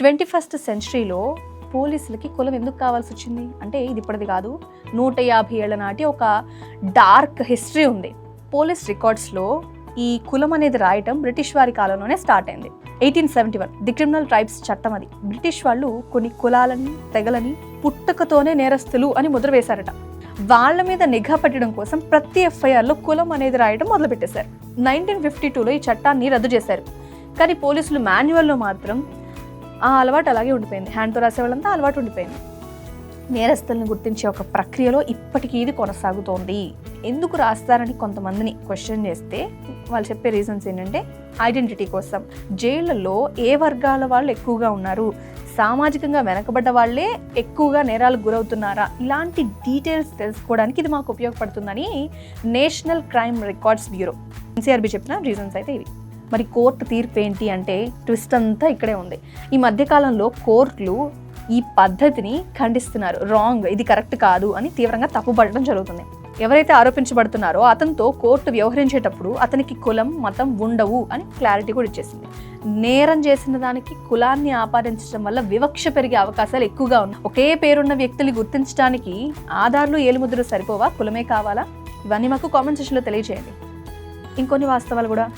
21st సెంచరీలో పోలీసులకి కులం ఎందుకు కావాల్సి వచ్చింది అంటే ఇది ఇప్పటిది కాదు, 150 ఏళ్ల నాటి ఒక డార్క్ హిస్టరీ ఉంది. పోలీస్ రికార్డ్స్లో ఈ కులం అనేది రాయటం బ్రిటిష్ వారి కాలంలోనే స్టార్ట్ అయింది. 1871 ది క్రిమినల్ ట్రైబ్స్ చట్టం అది. బ్రిటిష్ వాళ్ళు కొన్ని కులాలని తెగలని పుట్టుకతోనే నేరస్తులు అని ముద్ర వేశారట. వాళ్ళ మీద నిఘా పెట్టడం కోసం ప్రతి ఎఫ్ఐఆర్లో కులం అనేది రాయడం మొదలుపెట్టేశారు. 1952లో ఈ చట్టాన్ని రద్దు చేశారు. కానీ పోలీసులు మాన్యువల్లో మాత్రం ఆ అలవాటు అలాగే ఉండిపోయింది. హ్యాండ్తో రాసే వాళ్ళంతా అలవాటు ఉండిపోయింది. నేరస్తులను గుర్తించే ఒక ప్రక్రియలో ఇప్పటికీ ఇది కొనసాగుతోంది. ఎందుకు రాస్తారని కొంతమందిని క్వశ్చన్ చేస్తే వాళ్ళు చెప్పే రీజన్స్ ఏంటంటే ఐడెంటిటీ కోసం. జైళ్లలో ఏ వర్గాల వాళ్ళు ఎక్కువగా ఉన్నారు, సామాజికంగా వెనకబడ్డ వాళ్ళే ఎక్కువగా నేరాలకు గురవుతున్నారా, ఇలాంటి డీటెయిల్స్ తెలుసుకోవడానికి ఇది మాకు ఉపయోగపడుతుందని national crime records bureau NCRB చెప్పిన రీజన్స్ అయితే ఇవి. మరి కోర్టు తీర్పు ఏంటి అంటే ట్విస్ట్ అంతా ఇక్కడే ఉంది. ఈ మధ్యకాలంలో కోర్టులు ఈ పద్ధతిని ఖండిస్తున్నారు. రాంగ్, ఇది కరెక్ట్ కాదు అని తీవ్రంగా తప్పుపడడం జరుగుతుంది. ఎవరైతే ఆరోపించబడుతున్నారో అతనితో కోర్టు వ్యవహరించేటప్పుడు అతనికి కులం మతం ఉండవు అని క్లారిటీ కూడా ఇచ్చేసింది. నేరం చేసిన దానికి కులాన్ని ఆపాదించడం వల్ల వివక్ష పెరిగే అవకాశాలు ఎక్కువగా ఉన్నాయి. ఒకే పేరున్న వ్యక్తులు గుర్తించడానికి ఆధార్లు ఏలుముద్రలు సరిపోవా, కులమే కావాలా? ఇవన్నీ మాకు కామెంట్ సెక్షన్లో తెలియజేయండి. ఇంకొన్ని వాస్తవాలు కూడా